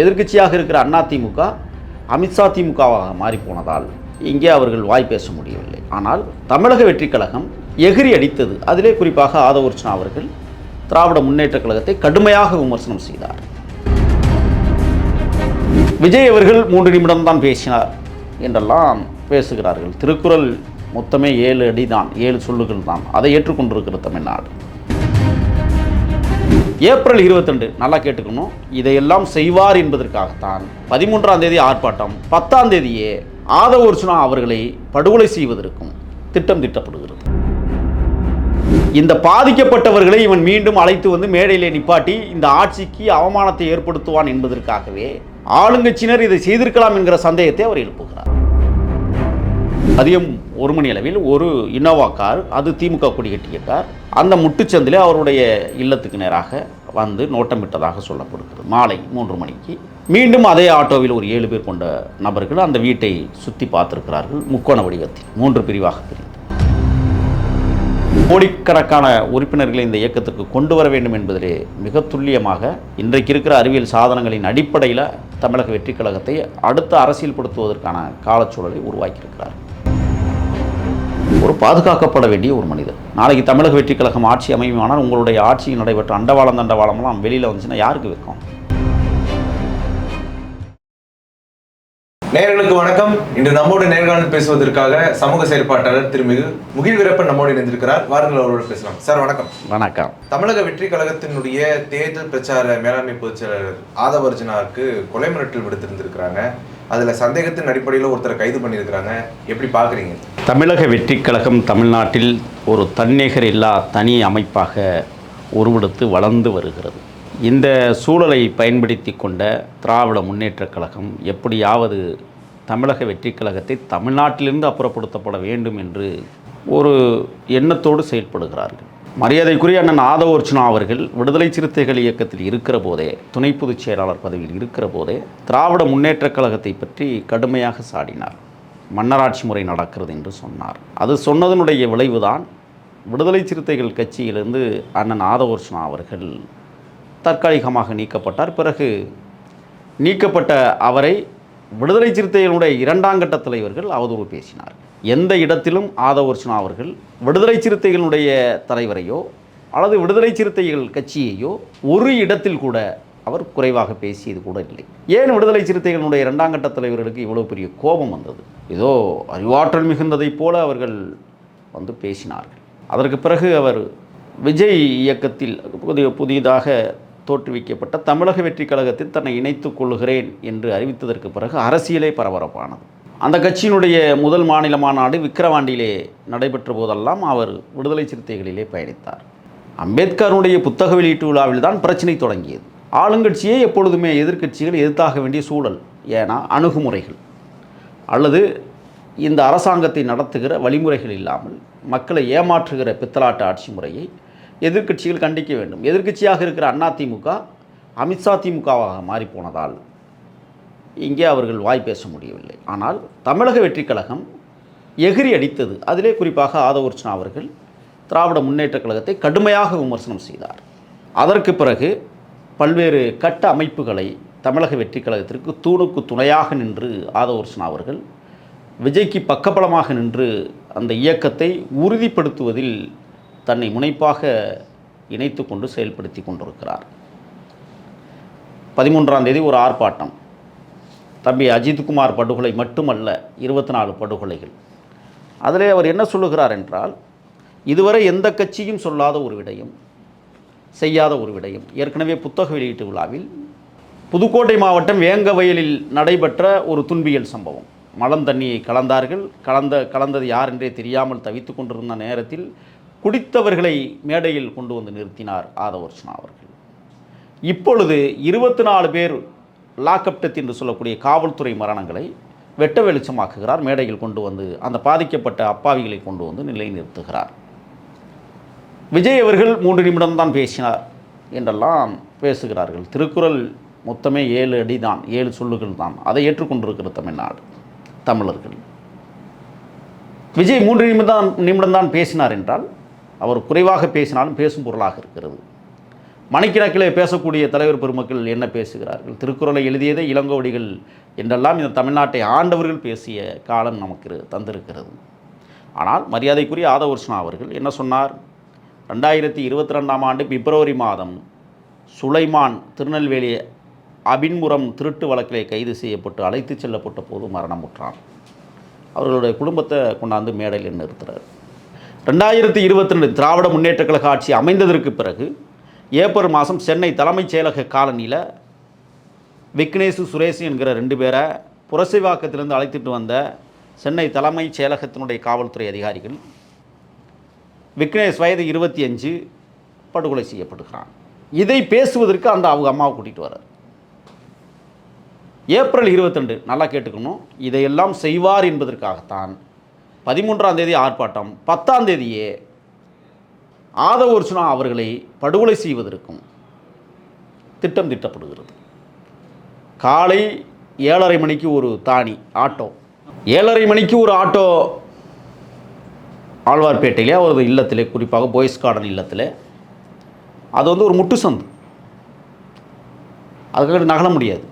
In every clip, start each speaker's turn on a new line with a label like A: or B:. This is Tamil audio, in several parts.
A: எதிர்க்கட்சியாக இருக்கிற அதிமுக அமித்ஷா திமுகவாக மாறிப்போனதால் இங்கே அவர்கள் வாய் பேச முடியவில்லை. ஆனால் தமிழக வெற்றிக் கழகம் எகிரி அடித்தது. அதிலே குறிப்பாக ஆதவர்ச்சனா அவர்கள் திராவிட முன்னேற்றக் கழகத்தை கடுமையாக விமர்சனம் செய்தார். விஜய் அவர்கள் 3 நிமிடம் தான் பேசினார் என்றெல்லாம் பேசுகிறார்கள். திருக்குறள் மொத்தமே 7 அடி தான், 7 சொல்லுகள் தான். அதை ஏற்றுக்கொண்டிருக்கிற தமிழ்நாடு. ஏப்ரல் 22 நல்லா கேட்டுக்கணும், இதையெல்லாம் செய்வார் என்பதற்காகத்தான் 13ஆம் தேதி ஆர்ப்பாட்டம், 10ஆம் தேதியே ஆதவர்ச்சனா அவர்களை படுகொலை செய்வதற்கும் திட்டம் திட்டப்படுகிறது. இந்த பாதிக்கப்பட்டவர்களை இவன் மீண்டும் அழைத்து வந்து மேடையிலே நிப்பாட்டி இந்த ஆட்சிக்கு அவமானத்தை ஏற்படுத்துவான் என்பதற்காகவே ஆளுங்கட்சியினர் இதை செய்திருக்கலாம் என்கிற சந்தேகத்தை அவர் எழுப்புகிறார். மதியம் 1 மணி அளவில் ஒரு இனோவா கார், அது திமுக கொடி கட்டிய கார், அந்த முட்டுச்சந்திலே அவருடைய இல்லத்துக்கு நேராக வந்து நோட்டமிட்டதாக சொல்லப்படுகிறது. மாலை 3 மணிக்கு மீண்டும் அதே ஆட்டோவில் ஒரு 7 பேர் கொண்ட நபர்கள் அந்த வீட்டை சுற்றி பார்த்திருக்கிறார்கள். முக்கோண வடிவத்தில் 3 பிரிவாக பிரிந்து கோடிக்கணக்கான உறுப்பினர்களை இந்த இயக்கத்திற்கு கொண்டு வர வேண்டும் என்பதிலே மிக துல்லியமாக இன்றைக்கு இருக்கிற அறிவியல் சாதனங்களின் அடிப்படையில் தமிழக வெற்றிக் கழகத்தை அடுத்த அரசியல்படுத்துவதற்கான காலச்சூழலை உருவாக்கியிருக்கிறார். ஒரு பாதுகாக்கப்பட வேண்டிய ஒரு மனிதர். நாளைக்கு தமிழக வெற்றிக் கழகம் ஆட்சி அமையுமானால் உங்களுடைய ஆட்சியில் நடைபெற்ற அண்டவாளம் தண்டவாளம்லாம் வெளியில் வந்துச்சுன்னா யாருக்கு வைக்கும்?
B: நேயர்களுக்கு வணக்கம். இன்று நம்மோடு நேர்காணல் பேசுவதற்காக சமூக செயற்பாட்டாளர் திருமிகு முகில் வீரப்பன் நம்மோடு இணைந்திருக்கிறார். வாருங்கள் அவரோடு பேசலாம். சார் வணக்கம்.
A: வணக்கம்.
B: தமிழக வெற்றி கழகத்தினுடைய தேர்தல் பிரச்சார மேலாண்மை பொதுச் செயலாளர் ஆதவர்ச்சனாவுக்கு கொலை மிரட்டல் விடுத்திருந்திருக்கிறாங்க. அதில் சந்தேகத்தின் அடிப்படையில் ஒருத்தரை கைது பண்ணியிருக்கிறாங்க. எப்படி பார்க்குறீங்க?
A: தமிழக வெற்றிக் கழகம் தமிழ்நாட்டில் ஒரு தன்னிகர் இல்லா தனி அமைப்பாக உருவெடுத்து வளர்ந்து வருகிறது. இந்த சூழலை பயன்படுத்தி கொண்ட திராவிட முன்னேற்றக் கழகம் எப்படியாவது தமிழக வெற்றிக் கழகத்தை தமிழ்நாட்டிலிருந்து அப்புறப்படுத்தப்பட வேண்டும் என்று ஒரு எண்ணத்தோடு செயல்படுகிறார்கள். மரியாதைக்குரிய அண்ணன் ஆதவர்ச்சனா அவர்கள் விடுதலை சிறுத்தைகள் இயக்கத்தில் இருக்கிற போதே, துணை பொதுச் செயலாளர் பதவியில் இருக்கிற போதே திராவிட முன்னேற்றக் கழகத்தை பற்றி கடுமையாக சாடினார். மன்னராட்சி முறை நடக்கிறது என்று சொன்னார். அது சொன்னதனுடைய விளைவுதான் விடுதலை சிறுத்தைகள் கட்சியிலிருந்து அண்ணன் ஆதவர்ச்சனா அவர்கள் தற்காலிகமாக நீக்கப்பட்டார். பிறகு நீக்கப்பட்ட அவரை விடுதலை சிறுத்தைகளுடைய 2ஆம் கட்ட தலைவர்கள் அவதூறு பேசினார். எந்த இடத்திலும் ஆதவர்ச்சனா அவர்கள் விடுதலை சிறுத்தைகளுடைய தலைவரையோ அல்லது விடுதலை சிறுத்தைகள் கட்சியையோ ஒரு இடத்தில் கூட அவர் குறைவாக பேசியது கூட இல்லை. ஏன் விடுதலை சிறுத்தைகளுடைய 2ஆம் கட்ட தலைவர்களுக்கு இவ்வளோ பெரிய கோபம் வந்தது? ஏதோ அறிவாற்றல் மிகுந்ததைப் போல அவர்கள் வந்து பேசினார்கள். அதற்கு பிறகு அவர் விஜய் இயக்கத்தில் புதிதாக தோற்றுவிக்கப்பட்ட தமிழக வெற்றிக் கழகத்தில் தன்னை இணைத்துக் கொள்கிறேன் என்று அறிவித்ததற்கு பிறகு அரசியலே பரபரப்பானது. அந்த கட்சியினுடைய முதல் மாநில மாநாடு விக்கிரவாண்டியிலே நடைபெற்ற போதெல்லாம் அவர் விடுதலை சிறுத்தைகளிலே பயணித்தார். அம்பேத்கருடைய புத்தக வெளியீட்டு விழாவில் தான் பிரச்சனை தொடங்கியது. ஆளுங்கட்சியை எப்பொழுதுமே எதிர்க்கட்சிகள் எதிர்த்தாக வேண்டிய சூழல். ஏன்னா அணுகுமுறைகள் அல்லது இந்த அரசாங்கத்தை நடத்துகிற வழிமுறைகள் இல்லாமல் மக்களை ஏமாற்றுகிற பித்தலாட்ட ஆட்சி முறையை எதிர்க்கட்சிகள் கண்டிக்க வேண்டும். எதிர்க்கட்சியாக இருக்கிற அதிமுக அமித்ஷா திமுகவாக மாறிப்போனதால் இங்கே அவர்கள் வாய் பேச முடியவில்லை. ஆனால் தமிழக வெற்றிக் கழகம் எகிரி அடித்தது. அதிலே குறிப்பாக ஆதவர்ச்சனா அவர்கள் திராவிட முன்னேற்றக் கழகத்தை கடுமையாக விமர்சனம் செய்தார். அதற்கு பிறகு பல்வேறு கட்ட அமைப்புகளை தமிழக வெற்றிக் கழகத்திற்கு தூணுக்கு துணையாக நின்று ஆதவர்ச்சனா அவர்கள் விஜய்க்கு பக்கபலமாக நின்று அந்த இயக்கத்தை உறுதிப்படுத்துவதில் தன்னை முனைப்பாக இணைத்து கொண்டு செயல்படுத்தி கொண்டிருக்கிறார். 13ஆம் தேதி ஒரு ஆர்ப்பாட்டம். தம்பி அஜித்குமார் படுகொலை மட்டுமல்ல, 24 படுகொலைகள். அதிலே அவர் என்ன சொல்லுகிறார் என்றால், இதுவரை எந்த கட்சியும் சொல்லாத ஒரு விடயம், செய்யாத ஒரு விடயம். ஏற்கனவே புத்தக வெளியீட்டு விழாவில் புதுக்கோட்டை மாவட்டம் வேங்கவயலில் நடைபெற்ற ஒரு துன்பியல் சம்பவம். மலம் தண்ணியை கலந்தார்கள். கலந்தது யார் என்றே தெரியாமல் தவித்து கொண்டிருந்த நேரத்தில் குடித்தவர்களை மேடையில் கொண்டு வந்து நிறுத்தினார் ஆதவர்ச்சனா அவர்கள். இப்பொழுது 24 பேர் லாக்அப் டெத் என்று சொல்லக்கூடிய காவல்துறை மரணங்களை வெட்ட வெளிச்சமாக்குகிறார். மேடையில் கொண்டு வந்து அந்த பாதிக்கப்பட்ட அப்பாவிகளை கொண்டு வந்து நிலைநிறுத்துகிறார். விஜய் அவர்கள் 3 நிமிடம் தான் பேசினார் என்றெல்லாம் பேசுகிறார்கள். திருக்குறள் மொத்தமே 7 அடி தான், 7 சொல்லுகள் தான். அதை ஏற்றுக்கொண்டிருக்கிற தமிழ்நாடு தமிழர்கள். விஜய் 3 நிமிடம் தான் பேசினார் என்றால் அவர் குறைவாக பேசினாலும் பேசும் பொருளாக இருக்கிறது. மணிக்கணக்கிலே பேசக்கூடிய தலைவர் பெருமக்கள் என்ன பேசுகிறார்கள்? திருக்குறளை எழுதியதே இளங்கோவடிகள் என்றெல்லாம் இந்த தமிழ்நாட்டை ஆண்டவர்கள் பேசிய காலம் நமக்கு தந்திருக்கிறது. ஆனால் மரியாதைக்குரிய ஆதவர்ஷனா அவர்கள் என்ன சொன்னார்? 2022ஆம் ஆண்டு பிப்ரவரி மாதம் சுலைமான் திருநெல்வேலி அபின்முரம் திருட்டு வழக்கிலே கைது செய்யப்பட்டு அழைத்து செல்லப்பட்ட போது மரணமுற்றான். அவர்களுடைய குடும்பத்தை கொண்டாந்து மேடையில் நிறுத்துகிறார். 2022 திராவிட முன்னேற்றக் கழக ஆட்சி அமைந்ததற்கு பிறகு ஏப்ரல் மாதம் சென்னை தலைமைச் செயலக காலனியில் விக்னேஷு சுரேஷ் என்கிற 2 பேரை புரசைவாக்கத்திலிருந்து அழைத்துட்டு வந்த சென்னை தலைமைச் செயலகத்தினுடைய காவல்துறை அதிகாரிகள், விக்னேஷ் வயது 25, படுகொலை செய்யப்படுகிறான். இதை பேசுவதற்கு அவங்க அம்மாவை கூட்டிகிட்டு வர்றார். ஏப்ரல் 22, நல்லா கேட்டுக்கணும், இதையெல்லாம் செய்வார் என்பதற்காகத்தான் 13ஆம் தேதி ஆர்ப்பாட்டம், 10ஆம் தேதியே ஆதவர்ஷனா அவர்களை படுகொலை செய்வதற்கும் திட்டம் திட்டப்படுகிறது. காலை 7:30 மணிக்கு ஒரு தானி ஆட்டோ, 7:30 மணிக்கு ஒரு ஆட்டோ ஆழ்வார்பேட்டையிலே ஒரு இல்லத்திலே, குறிப்பாக பாய்ஸ் கார்டன் இல்லத்தில், அது ஒரு முட்டு சந்து, அதுக்கு நகல முடியாது.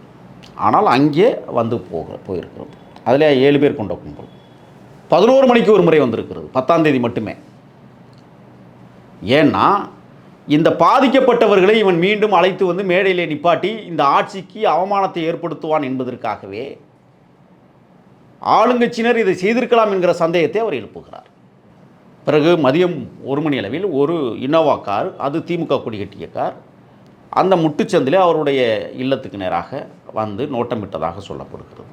A: ஆனால் அங்கே போயிருக்கிறது. அதில் 7 பேர் கொண்ட கும்பல் 11 மணிக்கு ஒரு முறை வந்திருக்கிறது, 10ஆம் தேதி மட்டுமே. ஏன்னா இந்த பாதிக்கப்பட்டவர்களை இவன் மீண்டும் அழைத்து வந்து மேடையிலே நிப்பாட்டி இந்த ஆட்சிக்கு அவமானத்தை ஏற்படுத்துவான் என்பதற்காகவே ஆளுங்கட்சியினர் இதை செய்திருக்கலாம் என்கிற சந்தேகத்தை அவர் எழுப்புகிறார். பிறகு மதியம் 1 மணி அளவில் ஒரு இன்னோவா கார், அது திமுக கொடி கட்டிய கார், அந்த முட்டுச்சந்திலே அவருடைய இல்லத்துக்கு நேராக வந்து நோட்டமிட்டதாக சொல்லப்படுகிறது.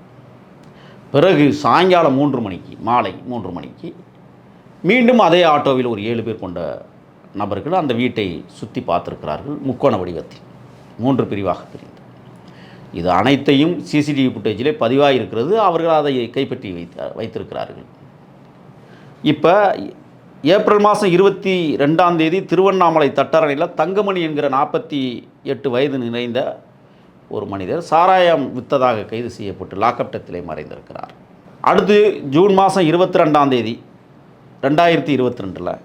A: பிறகு சாயங்காலம் 3 மணிக்கு, மாலை 3 மணிக்கு மீண்டும் அதே ஆட்டோவில் ஒரு 7 பேர் கொண்ட நபர்கள் அந்த வீட்டை சுற்றி பார்த்துருக்கிறார்கள். முக்கோண வடிவத்தில் 3 பிரிவாக பிரிந்து. இது அனைத்தையும் சிசிடிவி ஃபுட்டேஜிலே பதிவாக இருக்கிறது. அவர்கள் அதை கைப்பற்றி வைத்திருக்கிறார்கள். இப்போ ஏப்ரல் மாதம் 22ஆம் தேதி திருவண்ணாமலை தட்டரணையில் தங்கமணி என்கிற 48 வயது நிறைந்த ஒரு மனிதர் சாராயம் விற்றதாக கைது செய்யப்பட்டு லாக்அப் டெத்திலே மறைந்திருக்கிறார். அடுத்து ஜூன் மாதம் 22ஆம் தேதி 2022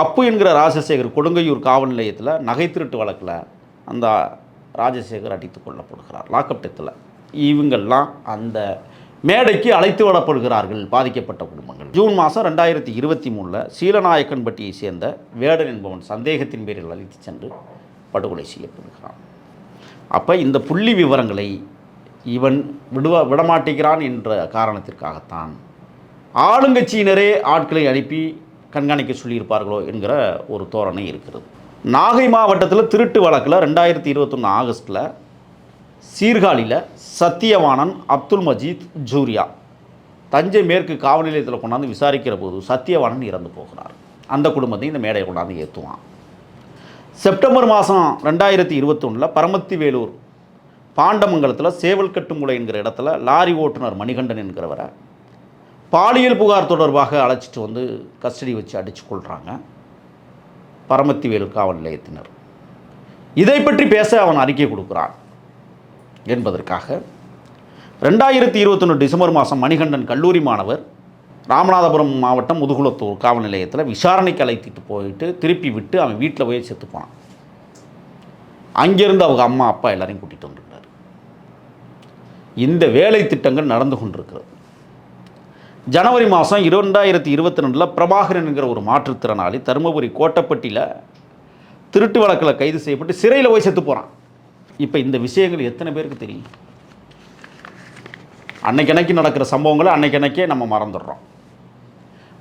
A: அப்பு என்கிற ராஜசேகர் கொடுங்கையூர் காவல் நிலையத்தில் நகை திருட்டு வழக்கில் அந்த ராஜசேகர் அடித்து கொள்ளப்படுகிறார் லாக்அப் டெத்தில். இவங்கள்லாம் அந்த மேடைக்கு அழைத்து வரப்படுகிறார்கள் பாதிக்கப்பட்ட குடும்பங்கள். ஜூன் மாதம் 2023 சீலநாயக்கன்பட்டியை சேர்ந்த வேடன் என்பவன் சந்தேகத்தின் பேரில் அழைத்து சென்று படுகொலை செய்யப்படுகிறான். அப்போ இந்த புள்ளி விவரங்களை இவன் விடமாட்டேங்கிறான் என்ற காரணத்திற்காகத்தான் ஆளுங்கட்சியினரே ஆட்களை அனுப்பி கண்காணிக்க சொல்லியிருப்பார்களோ என்கிற ஒரு தோரணை இருக்கிறது. நாகை மாவட்டத்தில் திருட்டு வழக்கில் 2021 ஆகஸ்டில் சீர்காழியில் சத்தியவாணன் அப்துல் மஜீத் ஜூரியா தஞ்சை மேற்கு காவல் நிலையத்தில் கொண்டாந்து விசாரிக்கிற போது சத்தியவாணன் இறந்து போகிறார். அந்த குடும்பத்தை இந்த மேடையை கொண்டாந்து ஏற்றுவான். செப்டம்பர் மாதம் 2021 பரமத்தி வேலூர் பாண்டமங்கலத்தில் சேவல்கட்டுமுலை என்கிற இடத்துல லாரி ஓட்டுநர் மணிகண்டன் என்கிறவரை பாலியல் புகார் தொடர்பாக அழைச்சிட்டு வந்து கஸ்டடி வச்சு அடித்து கொள்கிறாங்க பரமத்தி வேலூர் காவல் நிலையத்தினர். இதை பற்றி பேச அவன் அறிக்கை கொடுக்குறான் என்பதற்காக 2021 டிசம்பர் மாதம் மணிகண்டன் கல்லூரி மாணவர் ராமநாதபுரம் மாவட்டம் முதுகுளத்தூர் காவல் நிலையத்தில் விசாரணைக்கு அழைத்துட்டு போயிட்டு திருப்பி விட்டு அவன் வீட்டில் போய் செத்து போனான். அங்கேருந்து அவங்க அம்மா அப்பா எல்லாரையும் கூட்டிகிட்டு வந்துருக்கிறார். இந்த வேலை திட்டங்கள் நடந்து கொண்டிருக்கிறது. ஜனவரி மாதம் 2022 பிரபாகரன் என்கிற ஒரு மாற்றுத்திறனாளி தருமபுரி கோட்டப்பட்டியில் திருட்டு வழக்கில் கைது செய்யப்பட்டு சிறையில் போய் செத்து போகிறான். இப்போ இந்த விஷயங்கள் எத்தனை பேருக்கு தெரியும்? அன்னைக்கு நடக்கிற சம்பவங்களை அன்னைக்கே நம்ம மறந்துடுறோம்.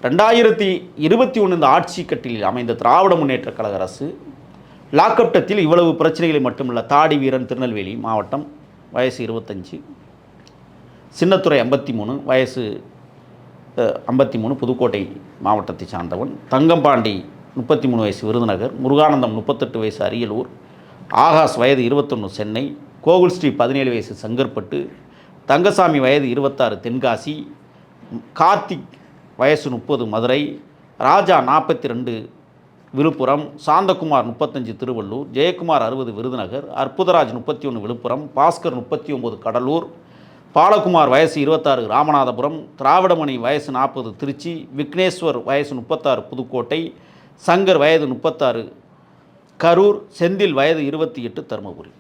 A: 2021 இந்த ஆட்சி கட்டிலில் அமைந்த திராவிட முன்னேற்ற கழக அரசு லாக்அப் டெத்தில் இவ்வளவு பிரச்சனைகளை மட்டுமல்ல. தாடி வீரன் திருநெல்வேலி மாவட்டம் வயசு 25, சின்னத்துறை 53 வயசு 53 புதுக்கோட்டை மாவட்டத்தை சார்ந்தவன், தங்கம்பாண்டி 33 வயசு விருதுநகர், முருகானந்தம் 38 வயசு அரியலூர், ஆகாஷ் வயது 21 சென்னை, கோகுல் ஸ்ரீ 17 வயசு செங்கற்பட்டு, தங்கசாமி வயது 26 தென்காசி, கார்த்திக் வயசு 30 மதுரை, ராஜா 42 விழுப்புரம், சாந்தகுமார் 35 திருவள்ளூர், ஜெயக்குமார் 60 விருதுநகர், அற்புதராஜ் 31 விழுப்புரம், பாஸ்கர் 39 கடலூர், பாலகுமார் வயசு 26 ராமநாதபுரம், திராவிடமணி வயசு 40 திருச்சி, விக்னேஸ்வர் வயசு 36 புதுக்கோட்டை, சங்கர் வயது 36 கரூர், செந்தில் வயது 28 தருமபுரி.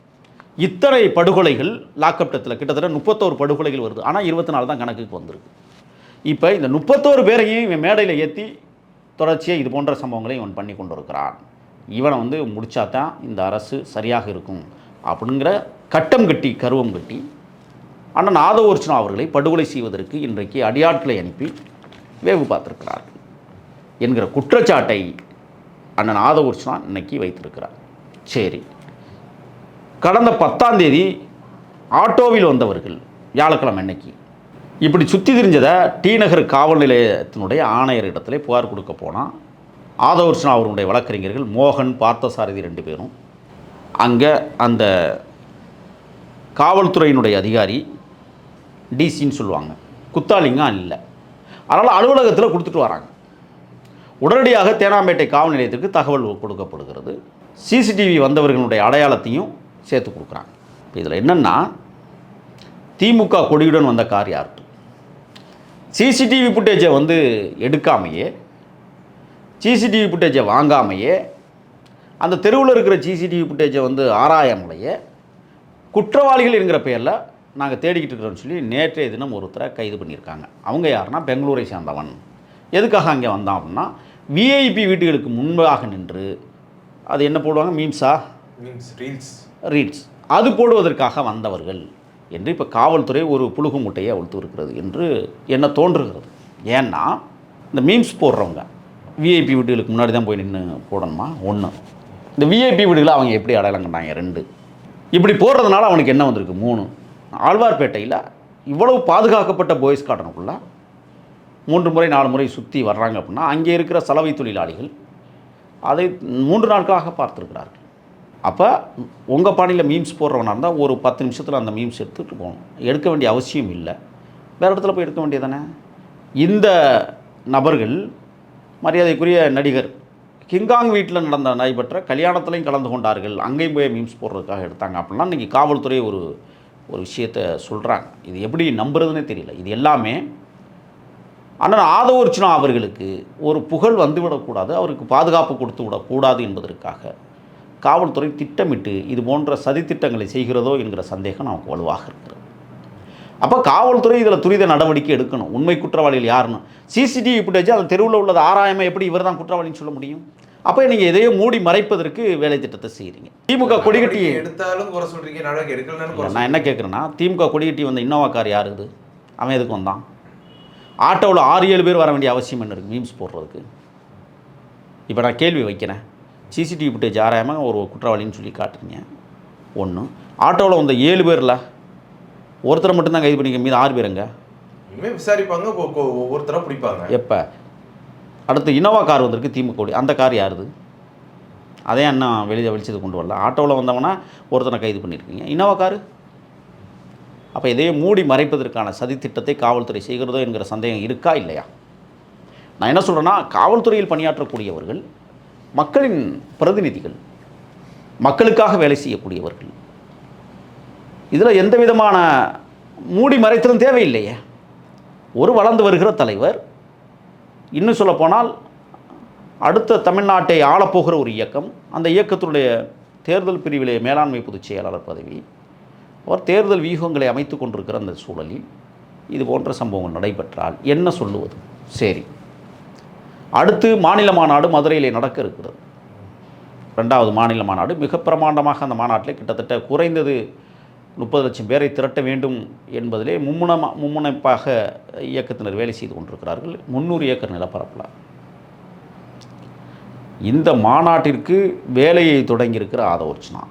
A: இத்தனை படுகொலைகள் லாக்அப் டெத்தில் கிட்டத்தட்ட 31 படுகொலைகள் வருது. ஆனால் 24 தான் கணக்குக்கு வந்திருக்கு. இப்போ இந்த 31 பேரையும் இவன் மேடையில் ஏற்றி தொடர்ச்சியாக இது போன்ற சம்பவங்களை இவன் பண்ணி கொண்டு இருக்கிறான். இவனை வந்து முடித்தா தான் இந்த அரசு சரியாக இருக்கும் அப்படிங்கிற கட்டம் கட்டி கருவம் கட்டி அண்ணன் ஆதவர்ச்சனா அவர்களை படுகொலை செய்வதற்கு இன்றைக்கு அடியாட்களை அனுப்பி வேவு பார்த்திருக்கிறார்கள் என்கிற குற்றச்சாட்டை அண்ணன் ஆதவர்ச்சனா இன்னைக்கு வைத்திருக்கிறார். சரி, கடந்த 10ஆம் தேதி ஆட்டோவில் வந்தவர்கள் வியாழக்கிழமை அன்னைக்கு இப்படி சுற்றி திரிஞ்சதை டி நகர் காவல் நிலையத்தினுடைய ஆணையர் இடத்துல புகார் கொடுக்க போனால் ஆதவர்ச்சனா அவருடைய வழக்கறிஞர்கள் மோகன், பார்த்தசாரதி 2 பேரும் அங்கே அந்த காவல்துறையினுடைய அதிகாரி டிசின்னு சொல்லுவாங்க, குத்தாலிங்கம் இல்லை, அதனால் அலுவலகத்தில் கொடுத்துட்டு வராங்க. உடனடியாக தேனாம்பேட்டை காவல் நிலையத்திற்கு தகவல் கொடுக்கப்படுகிறது. சிசிடிவி வந்தவர்களுடைய அடையாளத்தையும் சேர்த்து கொடுக்குறாங்க. இப்போ இதில் என்னென்னா, திமுக கொடியுடன் வந்த கார் யார்? சிசிடிவி ஃபுட்டேஜை வந்து எடுக்காமையே, சிசிடிவி ஃபுட்டேஜை வாங்காமையே, அந்த தெருவில் இருக்கிற சிசிடிவி ஃபுட்டேஜை வந்து ஆராயாமலேயே குற்றவாளிகள் என்கிற பெயரில் நாங்கள் தேடிக்கிட்டு இருக்கிறோன்னு சொல்லி நேற்றைய தினம் ஒருத்தரை கைது பண்ணியிருக்காங்க. அவங்க யாருன்னா பெங்களூரை சேர்ந்தவன். எதுக்காக அங்கே வந்தான் அப்படின்னா, விஐபி வீட்டுகளுக்கு முன்பாக நின்று அது என்ன போடுவாங்க, ரீல்ஸ் அது போடுவதற்காக வந்தவர்கள் என்று இப்போ காவல்துறை ஒரு புழுகு மூட்டையை அவிழ்த்து இருக்கிறது என்று என்ன தோன்றுகிறது. ஏன்னா இந்த மீம்ஸ் போடுறவங்க விஐபி வீடுகளுக்கு முன்னாடி தான் போய் நின்று போடணுமா? ஒன்று, இந்த விஐபி வீடுகளை அவங்க எப்படி அடையாளம் கண்டாங்க? 2, இப்படி போடுறதுனால அவனுக்கு என்ன வந்திருக்கு? 3, ஆழ்வார்பேட்டையில் இவ்வளவு பாதுகாக்கப்பட்ட பாய்ஸ் கார்டனுக்குள்ள 3 முறை 4 முறை சுற்றி வர்றாங்க அப்படின்னா அங்கே இருக்கிற சலவை தொழிலாளிகள் அதை 3 நாட்களாக பார்த்துருக்கிறார்கள். அப்போ உங்கள் பாணியில் மீம்ஸ் போடுறவனாக இருந்தால் ஒரு 10 நிமிஷத்தில் அந்த மீம்ஸ் எடுத்துகிட்டு போகணும். எடுக்க வேண்டிய அவசியம் இல்லை, வேறு இடத்துல போய் எடுக்க வேண்டியதானே. இந்த நபர்கள் மரியாதைக்குரிய நடிகர் கிங்காங் வீட்டில் நடைபெற்ற கல்யாணத்துலையும் கலந்து கொண்டார்கள், அங்கேயும் போய் மீம்ஸ் போடுறதுக்காக எடுத்தாங்க அப்படின்னா இன்றைக்கி காவல்துறை ஒரு விஷயத்தை சொல்கிறாங்க. இது எப்படி நம்புறதுன்னே தெரியல. இது எல்லாமே அண்ணன் ஆதவர்ச்சனா அவர்களுக்கு ஒரு புகழ் வந்துவிடக்கூடாது, அவருக்கு பாதுகாப்பு கொடுத்து விடக்கூடாது என்பதற்காக காவல்துறை திட்டமிட்டு இது போன்ற சதித்திட்டங்களை செய்கிறதோ என்கிற சந்தேகம் நமக்கு வலுவாக இருக்கிறது. அப்போ காவல்துறை இதில் துரித நடவடிக்கை எடுக்கணும். உண்மை குற்றவாளிகள் யாருன்னு சிசிடிவி ஃபுட்டேஜ் அந்த தெருவில் உள்ளது ஆராயாமல் எப்படி இவர் தான் குற்றவாளின்னு சொல்ல முடியும்? அப்போ நீங்கள் எதையோ மூடி மறைப்பதற்கு வேலை திட்டத்தை செய்கிறீங்க. திமுக கொடிகட்டி
B: எடுத்தாலும் குறை சொல்கிறீங்க, நடவடிக்கை எடுக்கலன்னு.
A: நான் என்ன கேட்குறேன்னா, திமுக கொடிகட்டி வந்த இன்னோவா கார் யார்? இது அவன் எதுக்கு வந்தான்? ஆட்டோவில் 6-7 பேர் வர வேண்டிய அவசியம் என்ன இருக்குது மீம்ஸ் போடுறதுக்கு? இப்போ நான் கேள்வி வைக்கிறேன், சிசிடிவி ஃபுட்டேஜ் ஆராயாமல் ஒரு குற்றவாளின்னு சொல்லி காட்டுறீங்க. 1, ஆட்டோவில் வந்த 7 பேரில் ஒருத்தரை மட்டும்தான் கைது பண்ணிக்க, மீது 6 பேருங்க
B: இனிமேல் விசாரிப்பாங்க, ஒவ்வொருத்தராக பிடிப்பாங்க.
A: எப்போ அடுத்து இனோவா கார் வந்திருக்கு திமுக கொடி, அந்த கார் யாருது? அதே அண்ணா வெளிச்சது கொண்டு வரல. ஆட்டோவில் வந்தவனா ஒருத்தனை கைது பண்ணியிருக்கீங்க, இனோவா காரு. அப்போ இதையே மூடி மறைப்பதற்கான சதித்திட்டத்தை காவல்துறை செய்கிறதோ என்கிற சந்தேகம் இருக்கா இல்லையா? நான் என்ன சொல்கிறேன்னா, காவல்துறையில் பணியாற்றக்கூடியவர்கள் மக்களின் பிரதிநிதிகள், மக்களுக்காக வேலை செய்யக்கூடியவர்கள். இதில் எந்த விதமான மூடி மறைத்தலும் தேவையில்லையே. ஒரு வளர்ந்து வருகிற தலைவர், இன்னும் சொல்லப்போனால் அடுத்த தமிழ்நாட்டை ஆளப்போகிற ஒரு இயக்கம், அந்த இயக்கத்தினுடைய தேர்தல் பிரிவிலே மேலாண்மை பொதுச் செயலாளர் பதவி, அவர் தேர்தல் வியூகங்களை அமைத்து கொண்டிருக்கிற அந்த சூழலில் இது போன்ற சம்பவங்கள் நடைபெற்றால் என்ன சொல்லுவது? சரி, அடுத்து மாநில மாநாடு மதுரையிலே நடக்க இருக்கிறது. 2வது மாநில மாநாடு மிக பிரமாண்டமாக, அந்த மாநாட்டில் கிட்டத்தட்ட குறைந்தது 30 லட்சம் பேரை திரட்ட வேண்டும் என்பதிலே மும்முனைப்பாக இயக்கத்தினர் வேலை செய்து கொண்டிருக்கிறார்கள். 300 ஏக்கர் நிலப்பரப்பில் இந்த மாநாட்டிற்கு வேலையை தொடங்கியிருக்கிற ஆதவர்ச்சனா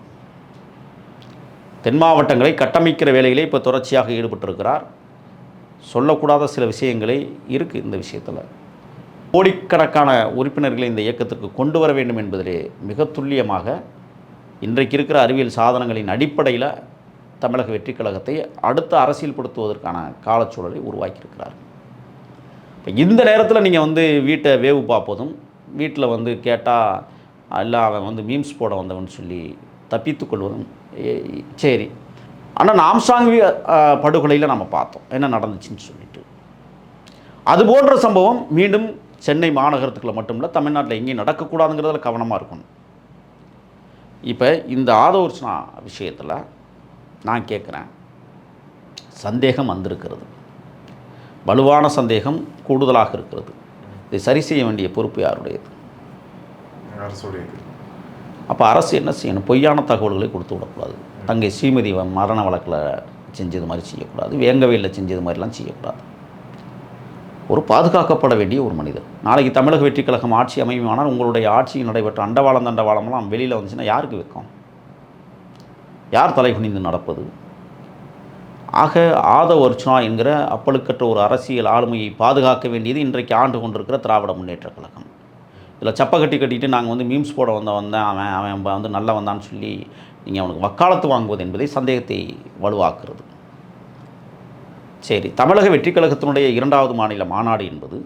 A: தென் மாவட்டங்களை கட்டமைக்கிற வேலையிலே இப்போ தொடர்ச்சியாக ஈடுபட்டிருக்கிறார். சொல்லக்கூடாத சில விஷயங்களே இருக்குது இந்த விஷயத்தில். கோடிக்கணக்கான உறுப்பினர்களை இந்த இயக்கத்திற்கு கொண்டு வர வேண்டும் என்பதிலே மிக துல்லியமாக இன்றைக்கு இருக்கிற அறிவியல் சாதனங்களின் அடிப்படையில் தமிழக வெற்றி கழகத்தை அடுத்த அரசியல்படுத்துவதற்கான காலச்சூழலை உருவாக்கியிருக்கிறார். இப்போ இந்த நேரத்தில் நீங்கள் வந்து வீட்டை வேவு பார்ப்பதும், வீட்டில் கேட்டால் எல்லாம் அவன் மீம்ஸ் போட வந்தவன் சொல்லி தப்பித்து கொள்வதும் சரி. ஆனால் ஆம்ஸ்ட்ராங் படுகொலையில் நம்ம பார்த்தோம் என்ன நடந்துச்சுன்னு சொல்லிட்டு. அது போன்ற சம்பவம் மீண்டும் சென்னை மாநகரத்துக்குள்ள மட்டும் இல்லை, தமிழ்நாட்டில் எங்கேயும் நடக்கக்கூடாதுங்கிறதுல கவனமாக இருக்கணும். இப்போ இந்த ஆதவர்ச்சனா விஷயத்தில் நான் கேட்குறேன், சந்தேகம் வந்திருக்கிறது, வலுவான சந்தேகம் கூடுதலாக இருக்கிறது. இதை சரி செய்ய வேண்டிய பொறுப்பு யாருடையது?
B: அரசுடையது.
A: அப்போ அரசு என்ன செய்யணும்? பொய்யான தகவல்களை கொடுத்து விடக்கூடாது. தங்கை ஸ்ரீமதி மரண வழக்கில் செஞ்சது மாதிரி செய்யக்கூடாது, வேங்கவேலில் செஞ்சது மாதிரிலாம் செய்யக்கூடாது. ஒரு பாதுகாக்கப்பட வேண்டிய ஒரு மனிதர். நாளைக்கு தமிழக வெற்றி கழகம் ஆட்சி அமையுமானால் உங்களுடைய ஆட்சியில் நடைபெற்ற அண்டவாளம் தண்டவாளம்லாம் வெளியில் வந்துச்சுன்னா யாருக்கு வைக்கும்? யார் தலை குனிந்து நடப்பது? ஆக ஆதவர்ச்சனா என்கிற அப்பழுக்கற்ற ஒரு அரசியல் ஆளுமையை பாதுகாக்க வேண்டியது இன்றைக்கு ஆண்டு கொண்டிருக்கிற திராவிட முன்னேற்ற கழகம். இதில் சப்பை கட்டிட்டு நாங்கள் வந்து மீம்ஸ் போட வந்தேன் அவன் வந்து நல்ல வந்தான்னு சொல்லி நீங்கள் அவனுக்கு வக்காலத்து வாங்குவது என்பதை சந்தேகத்தை வலுவாக்குறது. சரி, தமிழக வெற்றி கழகத்தினுடைய 2வது மாநில மாநாடு என்பது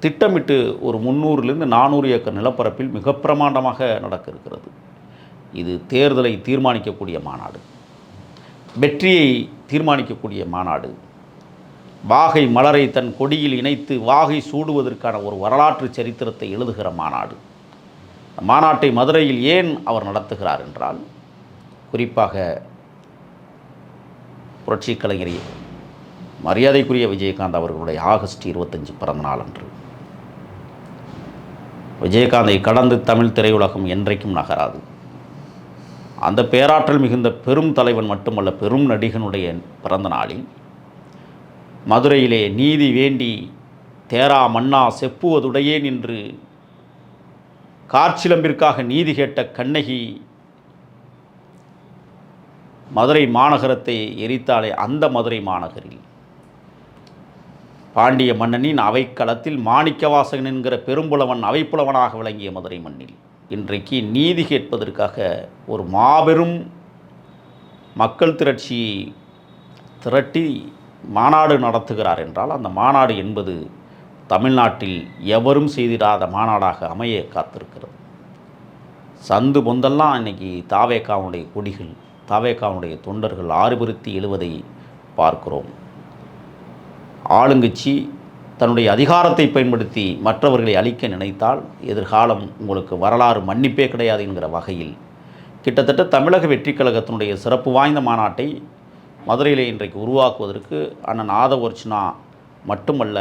A: திட்டமிட்டு ஒரு 300லிருந்து 400 ஏக்கர் நிலப்பரப்பில் மிக பிரமாண்டமாக நடக்க இருக்கிறது. இது தேர்தலை தீர்மானிக்கக்கூடிய மாநாடு, வெற்றியை தீர்மானிக்கக்கூடிய மாநாடு, வாகை மலரை தன் கொடியில் இணைத்து வாகை சூடுவதற்கான ஒரு வரலாற்று சரித்திரத்தை எழுதுகிற மாநாடு. மாநாட்டை மதுரையில் ஏன் அவர் நடத்துகிறார் என்றால், குறிப்பாக புரட்சி கலைஞர் மரியாதைக்குரிய விஜயகாந்த் அவர்களுடைய ஆகஸ்ட் 25 பிறந்தநாள் அன்று. விஜயகாந்தை கடந்து தமிழ் திரையுலகம் என்றைக்கும் நகராது. அந்த பேராற்றல் மிகுந்த பெரும் தலைவன் மட்டுமல்ல, பெரும் நடிகனுடைய பிறந்த நாளில் மதுரையிலே நீதி வேண்டி தேரா மன்னா செப்புவதுடையே நின்று காற்சிலம்பிற்காக நீதி கேட்ட கண்ணகி மதுரை மாநகரத்தை எரித்தாலே, அந்த மதுரை மாநகரில் பாண்டிய மன்னனின் அவைக்களத்தில் மாணிக்கவாசகன் என்கிற பெரும்புலவன் அவைப்புலவனாக விளங்கிய மதுரை மண்ணில் இன்றைக்கு நீதி கேட்பதற்காக ஒரு மாபெரும் மக்கள் திரட்டி மாநாடு நடத்துகிறார் என்றால், அந்த மாநாடு என்பது தமிழ்நாட்டில் எவரும் செய்திடாத மாநாடாக அமைய காத்திருக்கிறது. சந்து பொந்தெல்லாம் இன்றைக்கி தாவேகாவுடைய கொடிகள், தாவேகாவுடைய தொண்டர்கள் ஆறுபருத்தி எழுவதை பார்க்கிறோம். ஆளுங்கட்சி தன்னுடைய அதிகாரத்தை பயன்படுத்தி மற்றவர்களை அழிக்க நினைத்தால் எதிர்காலம் உங்களுக்கு வரலாறு மன்னிப்பே கிடையாது என்கிற வகையில் கிட்டத்தட்ட தமிழக வெற்றி கழகத்தினுடைய சிறப்பு வாய்ந்த மாநாட்டை மதுரையிலே இன்றைக்கு உருவாக்குவதற்கு அண்ணன் ஆதவர்ச்சனா மட்டுமல்ல,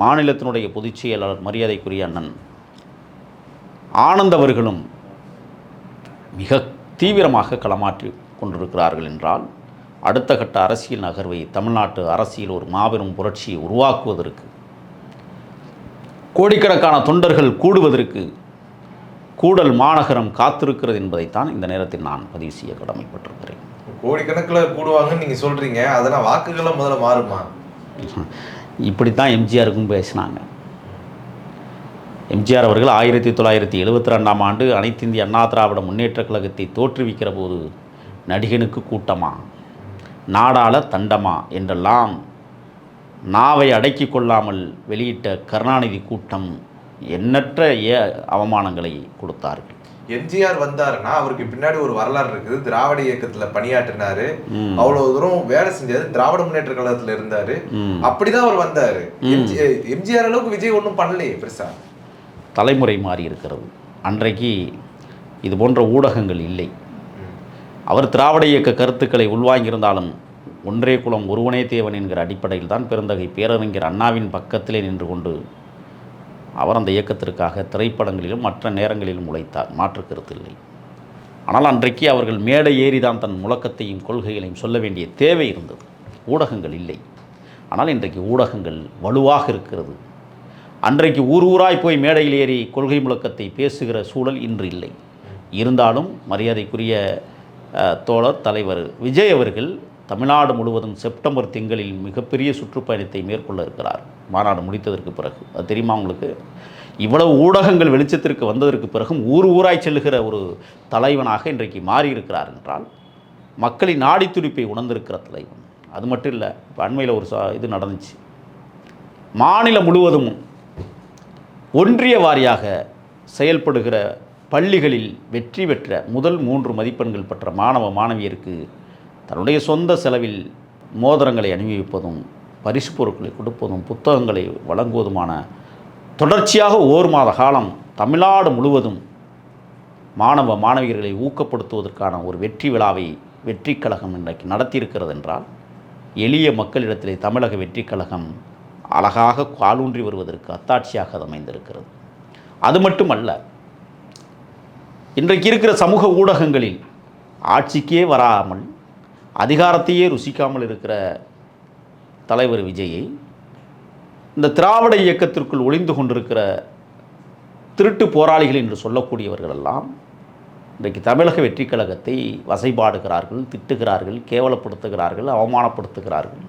A: மாநிலத்தினுடைய பொதுச் செயலாளர் மரியாதைக்குரிய அண்ணன் ஆனந்த் அவர்களும் மிக தீவிரமாக களமாற்றி கொண்டிருக்கிறார்கள் என்றால், அடுத்த கட்ட அரசியல் நகர்வை தமிழ்நாட்டு அரசியல் ஒரு மாபெரும் புரட்சியை உருவாக்குவதற்கு, கோடிக்கணக்கான தொண்டர்கள் கூடுவதற்கு கூடல் மாநகரம் காத்திருக்கிறது என்பதைத்தான் இந்த நேரத்தில் நான் பதிவு செய்ய கடமைப்பட்டிருக்கிறேன்.
B: கோடிக்கணக்கில் கூடுவாங்கன்னு நீங்கள் சொல்கிறீங்க, அதெல்லாம் வாக்குகளை முதல்ல மாறுமா?
A: இப்படித்தான் எம்ஜிஆருக்கும் பேசினாங்க. எம்ஜிஆர் அவர்கள் 1972ஆம் ஆண்டு அனைத்து இந்திய அண்ணா திராவிட முன்னேற்ற கழகத்தை தோற்றுவிக்கிற போது நடிகனுக்கு கூட்டமா, நாடாள தண்டமா என்றெல்லாம் நாவை அடக்கி கொள்ளாமல் வெளியிட்ட கருணாநிதி கூட்டம் எண்ணற்ற அவமானங்களை கொடுத்தார்கள்.
B: எம்ஜிஆர் வந்தாருன்னா அவருக்கு பின்னாடி ஒரு வரலாறு இருக்குது. திராவிட இயக்கத்துல பணியாற்றினாரு, அவ்வளவு தூரம் வேலை செஞ்சாரு, திராவிட முன்னேற்ற கழகத்துல இருந்தாரு, அப்படிதான் அவர் வந்தாரு. எம்ஜிஆர் அளவுக்கு விஜய் ஒன்றும் பண்ணலையே பெருசா.
A: தலைமுறை மாறி இருக்கிறது. அன்றைக்கு இது போன்ற ஊடகங்கள் இல்லை. அவர் திராவிட இயக்க கருத்துக்களை உள்வாங்கியிருந்தாலும் ஒன்றே குலம் ஒருவனே தேவன் என்கிற அடிப்படையில் தான் பெருந்தகை பேரறிஞர் அண்ணாவின் பக்கத்திலே நின்று கொண்டு அவர் அந்த இயக்கத்திற்காக திரைப்படங்களிலும் மற்ற நேரங்களிலும் உழைத்தார், மாற்று கருத்து இல்லை. ஆனால் அன்றைக்கு அவர்கள் மேடை ஏறிதான் தன் முழக்கத்தையும் கொள்கைகளையும் சொல்ல வேண்டிய தேவை இருந்தது. ஊடகங்கள் இல்லை. ஆனால் இன்றைக்கு ஊடகங்கள் வலுவாக இருக்கிறது. அன்றைக்கு ஊராய் போய் மேடையில் ஏறி கொள்கை முழக்கத்தை பேசுகிற சூழல் இன்று இல்லை. இருந்தாலும் மரியாதைக்குரிய தோழர் தலைவர் விஜய் அவர்கள் தமிழ்நாடு முழுவதும் செப்டம்பர் திங்களில் மிகப்பெரிய சுற்றுப்பயணத்தை மேற்கொள்ள இருக்கிறார், மாநாடு முடித்ததற்கு பிறகு. அது தெரியுமா உங்களுக்கு? இவ்வளவு ஊடகங்கள் வெளிச்சத்திற்கு வந்ததற்கு பிறகும் ஊராய் செல்லுகிற ஒரு தலைவனாக இன்றைக்கு மாறியிருக்கிறார் என்றால் மக்களின் நாடி துடிப்பை உணர்ந்திருக்கிற தலைவன். அது மட்டும் இல்லை, இப்போ அண்மையில் ஒரு இது நடந்துச்சு. மாநிலம் முழுவதும் ஒன்றிய வாரியாக செயல்படுகிற பள்ளிகளில் வெற்றி பெற்ற முதல் 3 மதிப்பெண்கள் பெற்ற மாணவ மாணவியருக்கு தன்னுடைய சொந்த செலவில் மோதிரங்களை அணிவிப்பதும் பரிசு பொருட்களை கொடுப்பதும் புத்தகங்களை வழங்குவதுமான தொடர்ச்சியாக 1 மாத காலம் தமிழ்நாடு முழுவதும் மாணவ மாணவியர்களை ஊக்கப்படுத்துவதற்கான ஒரு வெற்றி விழாவை வெற்றி கழகம் இன்றைக்கு நடத்தியிருக்கிறது என்றால் எளிய மக்களிடத்திலே தமிழக வெற்றி கழகம் அழகாக காலூன்றி வருவதற்கு அத்தாட்சியாக அது அமைந்திருக்கிறது. அது மட்டுமல்ல, இன்றைக்கு இருக்கிற சமூக ஊடகங்களில் ஆட்சிக்கே வராமல் அதிகாரத்தையே ருசிக்காமல் இருக்கிற தலைவர் விஜயை இந்த திராவிட இயக்கத்திற்குள் ஒளிந்து கொண்டிருக்கிற திருட்டு போராளிகள் என்று சொல்லக்கூடியவர்களெல்லாம் இன்றைக்கு தமிழக வெற்றி கழகத்தை வசைபாடுகிறார்கள், திட்டுகிறார்கள், கேவலப்படுத்துகிறார்கள், அவமானப்படுத்துகிறார்கள்.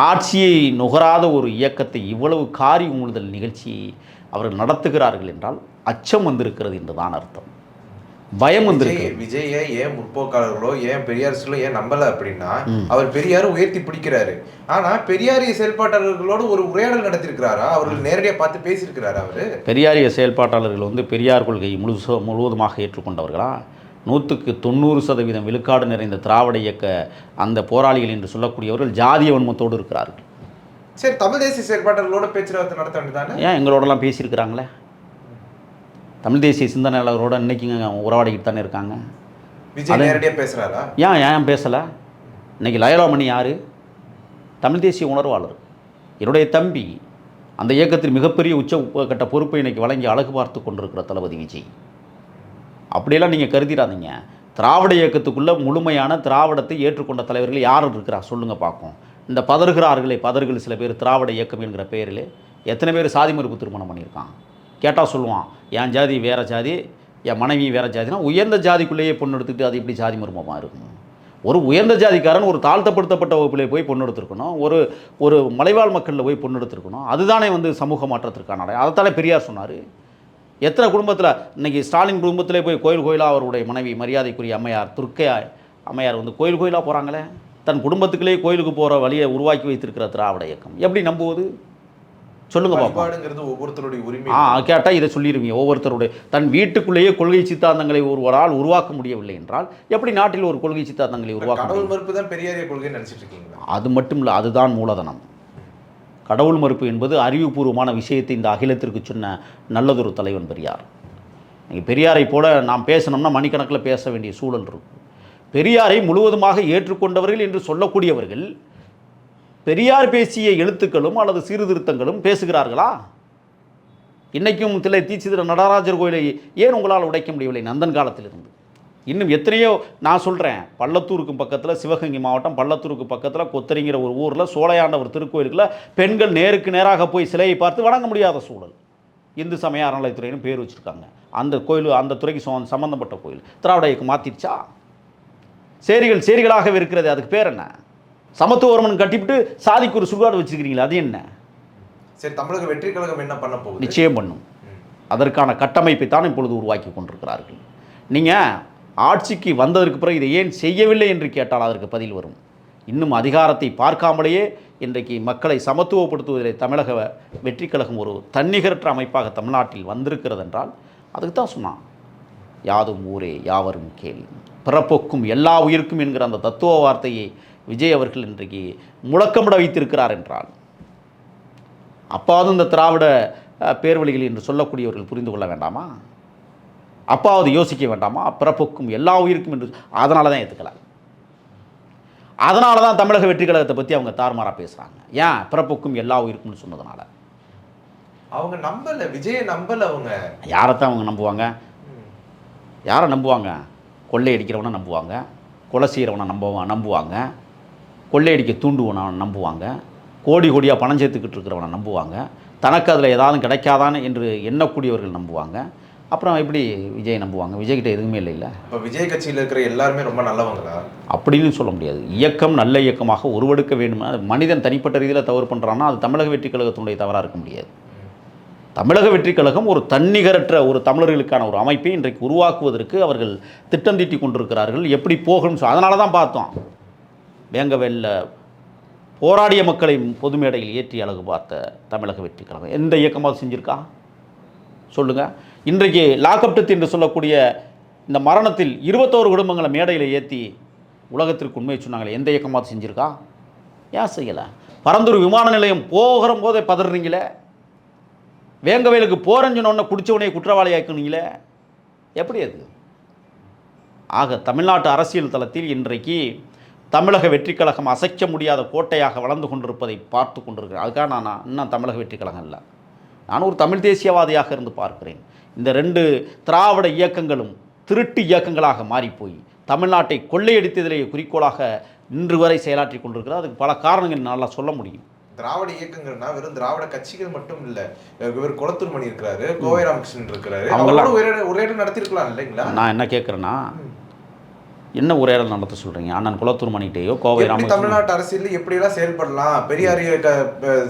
A: ஆட்சியை நுகராத ஒரு இயக்கத்தை இவ்வளவு காரி உமிழ்தல் நிகழ்ச்சியை அவர்கள் நடத்துகிறார்கள் என்றால் அச்சம் வந்திருக்கிறது என்றுதான் அர்த்தம். பயம் வந்திருக்கு.
B: விஜய ஏன் முற்போக்காளர்களோ ஏன் பெரியாரிஸ்டோ ஏன் நம்பல அப்படின்னா அவர் பெரியாரை உயர்த்தி பிடிக்கிறாரு. ஆனா பெரியாரிய செயல்பாட்டாளர்களோடு ஒரு உரையாடல் நடத்திருக்கிறாரா? அவர்கள் நேரடியாக பார்த்து பேசியிருக்கிறாரா? அவரு பெரியாரிய
A: செயல்பாட்டாளர்கள் பெரியார் கொள்கை முழுவதுமாக ஏற்றுக்கொண்டவர்களா? 100% விழுக்காடு நிறைந்த திராவிட இயக்க அந்த போராளிகள் என்று சொல்லக்கூடியவர்கள் ஜாதிய வன்மத்தோடு இருக்கிறார்கள்.
B: சரி, தமிழ் தேசிய செயல்பாட்டாளர்களோட பேச்சுவார்த்தை நடத்த வேண்டியதானே?
A: ஏன் எங்களோடலாம் பேசியிருக்கிறாங்களே? தமிழ் தேசிய சிந்தனையாளர்களோட இன்றைக்கிங்க உறவாடிக்கிட்டு தானே இருக்காங்க.
B: விஜய் நேரடியாக பேசுகிறாரா?
A: ஏன் பேசலை? இன்றைக்கி லயலாமணி யார்? தமிழ் தேசிய உணர்வாளர். என்னுடைய தம்பி அந்த இயக்கத்தில் மிகப்பெரிய உச்சக்கட்ட பொறுப்பை இன்றைக்கி வழங்கி அழகு பார்த்து கொண்டிருக்கிற தளபதி விஜய். அப்படியெல்லாம் நீங்கள் கருதிடாதீங்க. திராவிட இயக்கத்துக்குள்ளே முழுமையான திராவிடத்தை ஏற்றுக்கொண்ட தலைவர்கள் யார் இருக்கிறா சொல்லுங்கள் பார்ப்போம். இந்த பதறுகள் சில பேர் திராவிட இயக்கம் என்கிற பெயரில் எத்தனை பேர் சாதி மறுப்பு திருமணம் பண்ணியிருக்கான் கேட்டால் சொல்லுவான், என் ஜாதி வேறு ஜாதி, என் மனைவி வேறு ஜாதினா உயர்ந்த ஜாதிக்குள்ளேயே பொண்ணு எடுத்துக்கிட்டு அது எப்படி ஜாதி மர்மமாக இருக்கும்? ஒரு உயர்ந்த ஜாதிக்காரன் ஒரு தாழ்த்தப்படுத்தப்பட்ட வகுப்பிலே போய் பொண்ணு எடுத்துருக்கணும், ஒரு மலைவாழ் மக்களில் போய் பொண்ணு எடுத்துருக்கணும். அதுதானே சமூக மாற்றத்திற்கான அதைத்தானே பெரியார் சொன்னார். எத்தனை குடும்பத்தில் இன்றைக்கி ஸ்டாலின் குடும்பத்திலே போய் கோயிலாக அவருடைய மனைவி மரியாதைக்குரிய அம்மையார் துர்க்கை அம்மையார் கோயிலாக போகிறாங்களே. தன் குடும்பத்துக்குள்ளேயே கோயிலுக்கு போகிற வழியை உருவாக்கி வைத்திருக்கிற திராவிட இயக்கம் எப்படி நம்புவது? சொல்லுங்க பாப்பாங்கிறது
B: ஒவ்வொருத்தருடைய உரிமை.
A: கேட்டால் இதை சொல்லிடுவீங்க. ஒவ்வொருத்தருடைய தன் வீட்டுக்குள்ளேயே கொள்கை சித்தாந்தங்களை ஒருவரால் உருவாக்க முடியவில்லை என்றால் எப்படி நாட்டில் ஒரு கொள்கை சித்தாந்தங்களை உருவாக்க?
B: கடவுள் மறுப்பு தான் பெரியாரிய கொள்கை நினைச்சிட்டு இருக்கீங்களா?
A: அது மட்டும் இல்லை, அதுதான் மூலதனம். கடவுள் மறுப்பு என்பது அறிவுபூர்வமான விஷயத்தை இந்த அகிலத்திற்கு சொன்ன நல்லதொரு தலைவன் பெரியார். நீங்கள் பெரியாரை போல நாம் பேசணும்னா மணிக்கணக்கில் பேச வேண்டிய சூழல் இருக்கும். பெரியாரை முழுவதுமாக ஏற்றுக்கொண்டவர்கள் என்று சொல்லக்கூடியவர்கள் பெரியார் பேசிய எழுத்துக்களும் அல்லது சீர்திருத்தங்களும் பேசுகிறார்களா? இன்றைக்கும் தில்லை தீட்சிதர் நடராஜர் கோயிலை ஏன் உங்களால் உடைக்க முடியவில்லை? நந்தன் காலத்திலிருந்து இன்னும் எத்தனையோ நான் சொல்கிறேன். பள்ளத்தூருக்கு பக்கத்தில், சிவகங்கை மாவட்டம் பள்ளத்தூருக்கு பக்கத்தில் கொத்தரிங்கிற ஒரு ஊரில் சோலையாண்டவர் திருக்கோயிலுக்குள்ள பெண்கள் நேருக்கு நேராக போய் சிலையை பார்த்து வணங்க முடியாத சூழல். இந்து சமய அறநிலையத்துறைன்னு பேர் வச்சுருக்காங்க. அந்த கோயில் அந்த துறைக்கு சம்மந்தப்பட்ட கோயில் திராவிட இயக்கம் மாற்றிடுச்சா? சேரிகளாகவே இருக்கிறது. அதுக்கு பேர் என்ன? சமத்துவவர்மன் கட்டிவிட்டு சாதிக்கு ஒரு சுடுகாடு வச்சுருக்கிறீங்களா? அது என்ன?
B: சரி, தமிழக வெற்றி கழகம் என்ன பண்ண போகுது?
A: நிச்சயம் பண்ணும். அதற்கான கட்டமைப்பை தான் இப்பொழுது உருவாக்கி கொண்டிருக்கிறார்கள். நீங்கள் ஆட்சிக்கு வந்ததற்கு பிறகு இதை ஏன் செய்யவில்லை என்று கேட்டால் அதற்கு பதில் வரும். இன்னும் அதிகாரத்தை பார்க்காமலேயே இன்றைக்கு மக்களை சமத்துவப்படுத்துவதில் தமிழக வெற்றி கழகம் ஒரு தன்னிகரற்ற அமைப்பாக தமிழ்நாட்டில் வந்திருக்கிறது என்றால் அதுக்கு தான் சொன்னான், யாதும் ஊரே யாவரும் கேள்வி, பிறப்போக்கும் எல்லா உயிருக்கும் என்கிற அந்த தத்துவ வார்த்தையை விஜய் அவர்கள் இன்றைக்கு முழக்கமிட வைத்திருக்கிறார் என்றால் அப்பாவது இந்த திராவிட பேர்வழிகள் என்று சொல்லக்கூடியவர்கள் புரிந்து கொள்ள வேண்டாமா? அப்பாவது யோசிக்க வேண்டாமா? பிறப்புக்கும் எல்லா உயிருக்கும் என்று. அதனால தான் ஏற்றுக்கல. அதனால தான் தமிழக வெற்றி கழகத்தை பற்றி அவங்க தாறுமாறாக பேசுகிறாங்க. ஏன்? பிறப்புக்கும் எல்லா உயிருக்கும்னு சொன்னதுனால.
B: அவங்க நம்பல, விஜயை நம்பல. அவங்க
A: யாரைத்தான் அவங்க நம்புவாங்க? யாரை நம்புவாங்க? கொள்ளையடிக்கிறவனை நம்புவாங்க, கொலை செய்கிறவனை நம்புவாங்க, கொள்ளையடிக்க தூண்டுவனை நம்புவாங்க, கோடியாக பணம் சேர்த்துக்கிட்டு இருக்கிறவனை நம்புவாங்க, தனக்கு அதில் ஏதாவது கிடைக்காதான்னு என்று எண்ணக்கூடியவர்கள் நம்புவாங்க. அப்புறம் எப்படி விஜய் நம்புவாங்க? விஜய்கிட்ட எதுவுமே இல்லை.
B: இப்போ விஜய் கட்சியில் இருக்கிற எல்லாருமே ரொம்ப நல்லவங்களா
A: அப்படின்னு சொல்ல முடியாது. இயக்கம் நல்ல இயக்கமாக உருவெடுக்க வேண்டுமா? மனிதன் தனிப்பட்ட ரீதியில் தவறு பண்ணுறான்னா அது தமிழக வெற்றி கழகத்தினுடைய தவறாக இருக்க முடியாது. தமிழக வெற்றி கழகம் ஒரு தன்னிகரற்ற ஒரு தமிழர்களுக்கான ஒரு அமைப்பை இன்றைக்கு உருவாக்குவதற்கு அவர்கள் திட்டம் தீட்டி கொண்டிருக்கிறார்கள். எப்படி போகணும்? அதனால தான் பார்த்தோம், வேங்கவேலில் போராடிய மக்களை பொது மேடையில் ஏற்றி அழகு பார்த்த தமிழக வெற்றி கழகம் எந்த இயக்கமாக செஞ்சுருக்கா சொல்லுங்கள்? இன்றைக்கு லாக்அப் டெத் என்று சொல்லக்கூடிய இந்த மரணத்தில் 21 குடும்பங்களை மேடையில் ஏற்றி உலகத்திற்கு உண்மையை சொன்னாங்களே, எந்த இயக்கமாக செஞ்சுருக்கா? ஏன் செய்யலை? பரந்தூர் விமான நிலையம் போகிற போதே பதறீங்களே, வேங்கவேலுக்கு போறஞ்சுனோன்னு குடிச்சவனையை குற்றவாளியாக்குனீங்களே, எப்படி அது? ஆக தமிழ்நாட்டு அரசியல் தளத்தில் இன்றைக்கு தமிழக வெற்றிக் கழகம் அசைக்க முடியாத கோட்டையாக வளர்ந்து கொண்டிருப்பதை பார்த்து கொண்டிருக்கிறேன். அதுக்காக நான் இன்னும் தமிழக வெற்றிக் கழகம் இல்லை, நான் ஒரு தமிழ் தேசியவாதியாக இருந்து பார்க்கிறேன். இந்த 2 திராவிட இயக்கங்களும் திருட்டு இயக்கங்களாக மாறிப்போய் தமிழ்நாட்டை கொள்ளையடித்ததிலேயே குறிக்கோளாக இன்று வரை செயலாற்றி கொண்டிருக்கிறது. அதுக்கு பல காரணங்கள் நல்லா சொல்ல முடியும்.
B: திராவிட இயக்கங்கள்னா வெறும் திராவிட கட்சிகள் மட்டும் இல்ல, இவர் குளத்தூர் மணி இருக்கிறாரு, கோவை ராமகிருஷ்ணன் இருக்கிறாரு, அவங்களும் உரையாடல் நடத்திருக்கலாம் இல்லைங்களா?
A: நான் என்ன கேட்குறேன்னா, என்ன உரையாடல் நடத்த சொல்றீங்க? அண்ணன் குளத்தூர் மணிகிட்டேயோ கோவை ராமகிருஷ்ணன்
B: தமிழ்நாட்டு அரசியல் எப்படி எல்லாம் செயல்படலாம், பெரியார்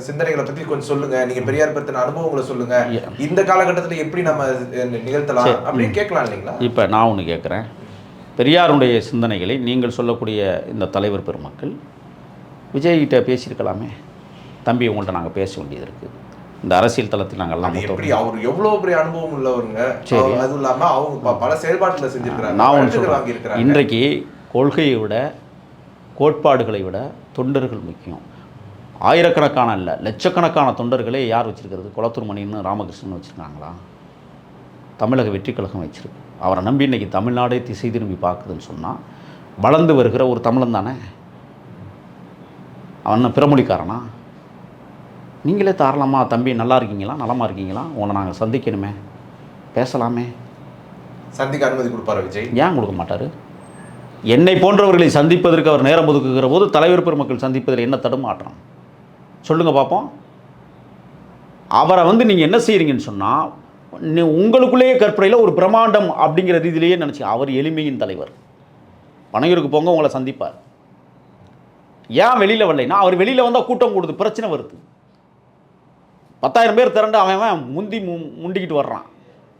B: சிந்தனைகளை பத்தி கொஞ்சம் சொல்லுங்க, நீங்க பெரியார் பத்தின அனுபவங்களை சொல்லுங்க, இந்த காலகட்டத்தில் எப்படி நம்ம நிகழ்த்தலாம் அப்படின்னு கேட்கலாம் இல்லைங்களா?
A: இப்போ நான் ஒன்று கேட்குறேன், பெரியாருடைய சிந்தனைகளை நீங்கள் சொல்லக்கூடிய இந்த தலைவர் பெருமக்கள் விஜய்கிட்ட பேசியிருக்கலாமே. தம்பி, உங்கள்கிட்ட நாங்கள் பேச வேண்டியது இருக்குது, இந்த அரசியல் தளத்தில் நாங்கள் எல்லாம்
B: எப்படி அவர் எவ்வளோ பெரிய அனுபவம் உள்ளவருங்க. சரி, அதுவும் இல்லாமல் அவங்க பல செயல்பாட்டில் செஞ்சுருக்கிறாங்க.
A: நான் ஒன்று சொல்கிறேன், இன்றைக்கு கொள்கையை விட கோட்பாடுகளை விட தொண்டர்கள் முக்கியம். ஆயிரக்கணக்கான இல்லை, லட்சக்கணக்கான தொண்டர்களே யார் வச்சுருக்கிறது? குளத்தூர் மணின்னு ராமகிருஷ்ணன் வச்சுருக்காங்களா? தமிழக வெற்றிக் கழகம் வச்சுருக்கு. அவரை நம்பி இன்றைக்கி தமிழ்நாடே திசை திரும்பி பார்க்குதுன்னு சொன்னால் வளர்ந்து வருகிற ஒரு தமிழன் தானே அவன். பிறமொழிக்காரனா? நீங்களே தாராளமா தம்பி நல்லா இருக்கீங்களா, நலமாக இருக்கீங்களா, உங்களை நாங்கள் சந்திக்கணுமே, பேசலாமே.
B: சந்திக்க அனுமதி கொடுப்பார் விஜய்? ஏன்
A: கொடுக்க மாட்டார்? என்னை போன்றவர்களை சந்திப்பதற்கு அவர் நேரம் ஒதுக்குகிற போது தலைவர் பெருமக்கள் சந்திப்பதில் என்ன தடுமாற்றம் சொல்லுங்கள் பார்ப்போம். அவரை நீங்கள் என்ன செய்கிறீங்கன்னு சொன்னால், உங்களுக்குள்ளேயே கற்பனையில் ஒரு பிரம்மாண்டம் அப்படிங்கிற ரீதியிலேயே நினச்சி, அவர் எளிமையின் தலைவர். பனையூருக்கு போங்க, உங்களை சந்திப்பார். ஏன் வெளியில் வரலைன்னா, அவர் வெளியில் வந்தால் கூட்டம் கூடுது, பிரச்சனை வருது. 10,000 பேர் திரண்டு அவன் முண்டிக்கிட்டு வர்றான்.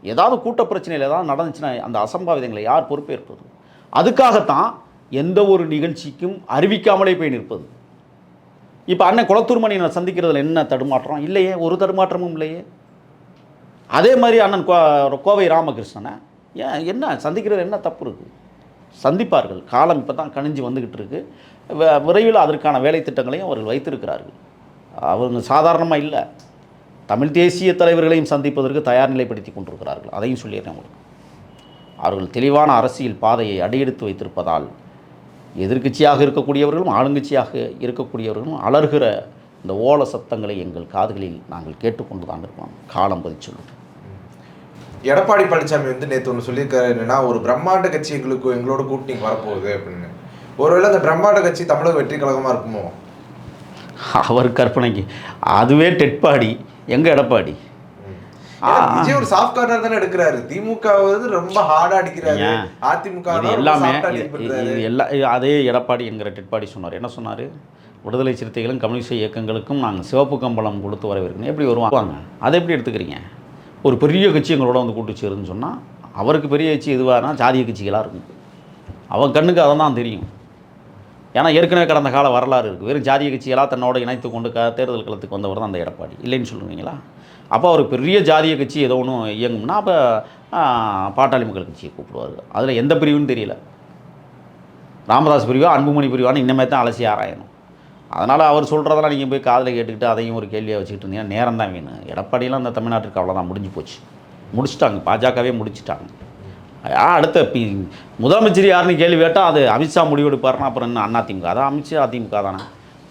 A: ஏதாவது கூட்ட பிரச்சனையில் ஏதாவது நடந்துச்சுன்னா அந்த அசம்பாவிதங்களை யார் பொறுப்பேற்பது? அதுக்காகத்தான் எந்த ஒரு நிகழ்ச்சிக்கும் அறிவிக்காமலே போய் நிற்பது. இப்போ அண்ணன் குளத்தூர் மணியை சந்திக்கிறதுல என்ன தடுமாற்றம்? இல்லையே, ஒரு தடுமாற்றமும் இல்லையே. அதே மாதிரி அண்ணன் கோவை ராமகிருஷ்ணனை என்ன சந்திக்கிறது என்ன தப்பு இருக்குது? சந்திப்பார்கள். காலம் இப்போ தான் கணிஞ்சு வந்துக்கிட்டு இருக்கு. விரைவில் அதற்கான வேலை திட்டங்களையும் அவர்கள் வைத்திருக்கிறார்கள். அவங்க சாதாரணமாக இல்லை, தமிழ் தேசிய தலைவர்களையும் சந்திப்பதற்கு தயார் நிலைப்படுத்தி கொண்டிருக்கிறார்கள். அதையும் சொல்லிடுறேன் உங்களுக்கு. அவர்கள் தெளிவான அரசியல் பாதையை அடியெடுத்து வைத்திருப்பதால் எதிர்க்கட்சியாக இருக்கக்கூடியவர்களும் ஆளுங்கட்சியாக இருக்கக்கூடியவர்களும் அலறுகிற இந்த ஓல சத்தங்களை எங்கள் காதுகளில் நாங்கள் கேட்டுக்கொண்டு தான் இருக்கோம். காலம் பதில் சொல்லுவோம்.
B: எடப்பாடி பழனிசாமி நேற்று ஒன்று சொல்லியிருக்காரு, என்னன்னா ஒரு பிரம்மாண்ட கட்சி எங்களோட கூட்டணி வரப்போகுது அப்படின்னு. ஒருவேளை அந்த பிரம்மாண்ட கட்சி தமிழக வெற்றி கழகமாக இருக்குமோ?
A: அவர் கற்பனைக்கு அதுவே டெட்பாடி. எங்க எடப்பாடி
B: விஜய் ஒரு சாஃப்ட் கார்னர் தானே எடுக்கிறாரு. திமுக ரொம்ப ஹார்டா அடிக்கிறாரு, அதிமுக
A: எல்லாமே அதே எடப்பாடி என்கிற டெட்பாடி சொன்னார். என்ன சொன்னார்? விடுதலை சிறுத்தைகளும் கம்யூனிஸ்ட் இயக்கங்களுக்கும் நாங்கள் சிவப்பு கம்பளம் கொடுத்து வரவேற்கணும். எப்படி வருவாங்க? அதை எப்படி எடுத்துக்கிறீங்க? ஒரு பெரிய கட்சி எங்களோட கூட்டு சேருன்னு சொன்னால் அவருக்கு பெரிய கட்சி எதுவானா ஜாதிய கட்சிகளாக இருக்கும். அவன் கண்ணுக்கு அதை தான் தெரியும். ஏன்னா ஏற்கனவே கடந்த கால வரலாறு இருக்குது. வெறும் ஜாதிய கட்சிகளாக தன்னோட இணைத்து கொண்டு தேர்தல் களத்துக்கு வந்தவர் தான் அந்த எடப்பாடி. இல்லைன்னு சொல்லுவீங்களா? அப்போ அவர் பெரிய ஜாதிய கட்சி ஏதோ ஒன்று இயங்கும்னா அப்போ பாட்டாளி மக்கள் கட்சியை கூப்பிடுவார். அதில் எந்த பிரிவுன்னு தெரியல. ராமதாஸ் பிரிவா அன்புமணி பிரிவான்னு இன்னமே தான் அலசி ஆராயணும். அதனால் அவர் சொல்கிறதெல்லாம் நீங்கள் போய் காதில் கேட்டுக்கிட்டு அதையும் ஒரு கேள்வியாக வச்சுக்கிட்டு இருந்தீங்கன்னா நேரம் தான் வேணும். எடப்பாடியெலாம் இந்த தமிழ்நாட்டுக்கு அவ்வளோதான், முடிஞ்சு போச்சு. முடிச்சுட்டாங்க, பாஜகவே முடிச்சுட்டாங்க. அடுத்த முதலமைச்சர் யாருன்னு கேள்வி கேட்டால் அது அமித்ஷா முடிவெடுப்பாருன்னா அப்புறம் என்ன அதிமுக? அதான் அமித்ஷா அதிமுக தானே,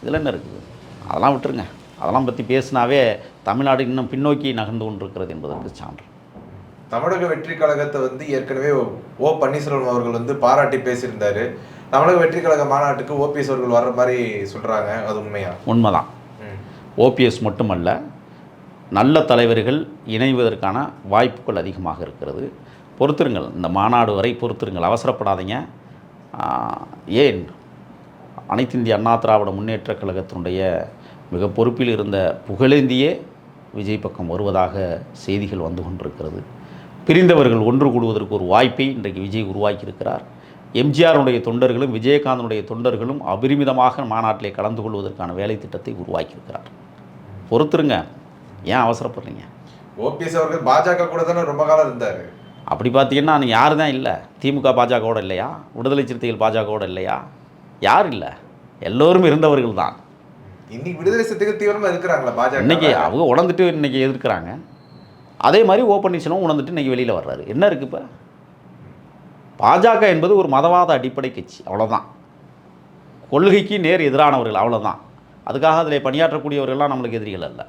A: இதில் என்ன இருக்குது? அதெல்லாம் விட்டுருங்க. அதெல்லாம் பற்றி பேசினாவே தமிழ்நாடு இன்னும் பின்னோக்கி நகர்ந்து கொண்டிருக்கிறது என்பதற்கு சான்று.
B: தமிழக வெற்றி கழகத்தை ஏற்கனவே ஓ பன்னீர்செல்வம் அவர்கள் பாராட்டி பேசியிருந்தார். தமிழக வெற்றி கழக மாநாட்டுக்கு ஓபிஎஸ் அவர்கள் வர்ற மாதிரி சொல்கிறாங்க, அது உண்மையா?
A: உண்மைதான். ஓபிஎஸ் மட்டுமல்ல, நல்ல தலைவர்கள் இணைவதற்கான வாய்ப்புகள் அதிகமாக இருக்கிறது. பொறுத்திருங்கள், இந்த மாநாடு வரை பொறுத்திருங்கள், அவசரப்படாதீங்க. ஏன் அனைத்து இந்திய அண்ணா திராவிட முன்னேற்ற கழகத்தினுடைய மிக பொறுப்பில் இருந்த புகழேந்தியே விஜய் பக்கம் வருவதாக செய்திகள் வந்து கொண்டிருக்கிறது. பிரிந்தவர்கள் ஒன்று கூடுவதற்கு ஒரு வாய்ப்பை இன்றைக்கு விஜய் உருவாக்கியிருக்கிறார். எம்ஜிஆருடைய தொண்டர்களும் விஜயகாந்தனுடைய தொண்டர்களும் அபரிமிதமாக மாநாட்டிலே கலந்து கொள்வதற்கான வேலை திட்டத்தை உருவாக்கியிருக்கிறார். பொறுத்திருங்க, ஏன் அவசரப்படுறீங்க?
B: ஓபிஎஸ் அவர்கள் பாஜக கூட தானே ரொம்ப காலம் இருந்தார்.
A: அப்படி பார்த்தீங்கன்னா யார் தான் இல்லை? திமுக பாஜகவோட இல்லையா? விடுதலை சிறுத்தைகள் பாஜகவோட இல்லையா? யார் இல்லை? எல்லோரும் இருந்தவர்கள் தான்.
B: இன்னைக்கு விடுதலை சிறுத்தைகள் தீவிரமாக இருக்கிறாங்களா பாஜக?
A: இன்னைக்கு அவங்க உணர்ந்துட்டு இன்னைக்கு எதிர்க்கிறாங்க. அதே மாதிரி ஓ பன்னீர்செல்வம் உணர்ந்துட்டு இன்னைக்கு வெளியில் வர்றாரு. என்ன இருக்குது இப்போ? பாஜக என்பது ஒரு மதவாத அடிப்படை கட்சி, அவ்வளோதான். கொள்கைக்கு நேர் எதிரானவர்கள், அவ்வளோதான். அதுக்காக அதில் பணியாற்றக்கூடியவர்கள்லாம் நம்மளுக்கு எதிரிகள் அல்ல.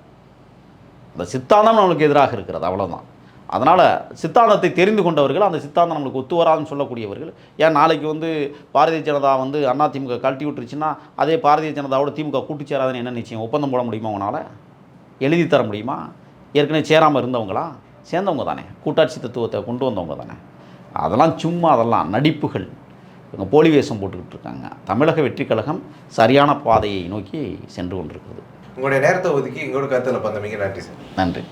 A: அந்த சித்தாந்தம் நம்மளுக்கு எதிராக இருக்கிறது, அவ்வளோதான். அதனால் சித்தாந்தத்தை தெரிந்து கொண்டவர்கள், அந்த சித்தாந்தம் நம்மளுக்கு ஒத்து வராதுன்னு சொல்லக்கூடியவர்கள், ஏன் நாளைக்கு வந்து பாரதிய ஜனதா வந்து அதிமுக கழட்டி விட்டுருச்சுன்னா அதே பாரதிய ஜனதாவோட திமுக கூட்டு சேராதுன்னு என்ன நிச்சயம்? ஒப்பந்தம் போட முடியுமா? உங்களால் எழுதி தர முடியுமா? ஏற்கனவே சேராமல் இருந்தவங்களா? சேர்ந்தவங்க தானே, கூட்டாட்சி தத்துவத்தை கொண்டு வந்தவங்க தானே. அதெல்லாம் சும்மா, அதெல்லாம் நடிப்புகள். இவங்க போலி வேஷம் போட்டுக்கிட்டு இருக்காங்க. தமிழக வெற்றி கழகம் சரியான பாதையை நோக்கி சென்று கொண்டிருக்கிறது.
B: உங்களுடைய நேரத்தை ஒதுக்கி எங்களோட கருத்தில் பந்தமிங்க. நன்றி சார்.
A: நன்றி.